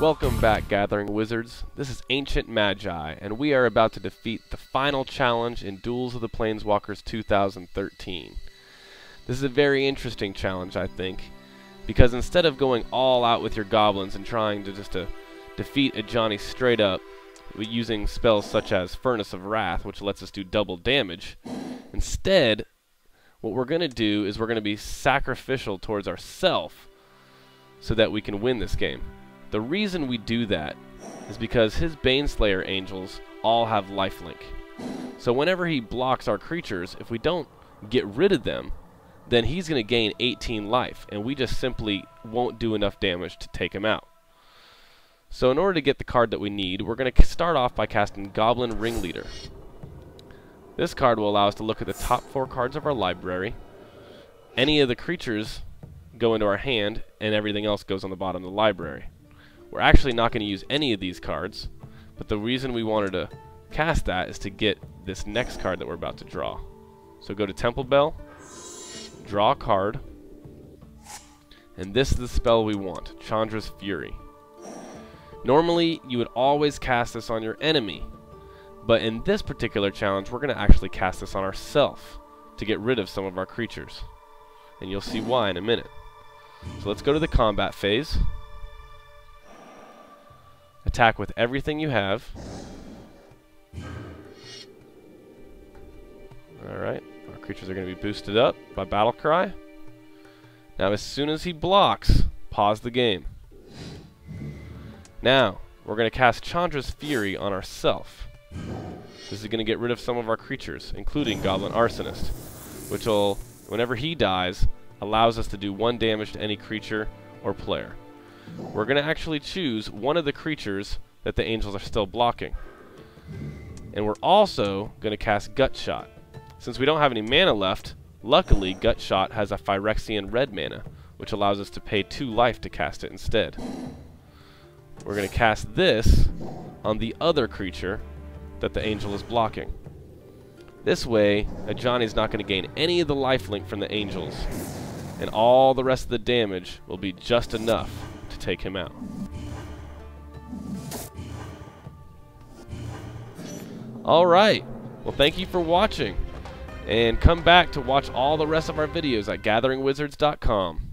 Welcome back, Gathering Wizards. This is Ancient Magi, and we are about to defeat the final challenge in Duels of the Planeswalkers 2013. This is a very interesting challenge, I think, because instead of going all out with your goblins and trying to just defeat a Johnny straight up using spells such as Furnace of Wrath, which lets us do double damage, instead, what we're going to do is we're going to be sacrificial towards ourselves so that we can win this game. The reason we do that is because his Baneslayer angels all have lifelink. So whenever he blocks our creatures, if we don't get rid of them, then he's going to gain 18 life, and we just simply won't do enough damage to take him out. So in order to get the card that we need, we're going to start off by casting Goblin Ringleader. This card will allow us to look at the top 4 cards of our library. Any of the creatures go into our hand, and everything else goes on the bottom of the library. We're actually not going to use any of these cards, but the reason we wanted to cast that is to get this next card that we're about to draw. So go to Temple Bell, draw a card, and this is the spell we want, Chandra's Fury. Normally, you would always cast this on your enemy, but in this particular challenge, we're going to actually cast this on ourselves to get rid of some of our creatures. And you'll see why in a minute. So let's go to the combat phase. Attack with everything you have. Alright, our creatures are going to be boosted up by Battle Cry. Now as soon as he blocks, pause the game. Now, we're going to cast Chandra's Fury on ourselves. This is going to get rid of some of our creatures, including Goblin Arsonist, which will, whenever he dies, allows us to do 1 damage to any creature or player. We're going to actually choose one of the creatures that the angels are still blocking. And we're also going to cast Gut Shot. Since we don't have any mana left, luckily Gut Shot has a Phyrexian red mana, which allows us to pay 2 life to cast it instead. We're going to cast this on the other creature that the angel is blocking. This way, Ajani's not going to gain any of the lifelink from the angels, and all the rest of the damage will be just enough to take him out. Alright, well thank you for watching, and come back to watch all the rest of our videos at GatheringWizards.com.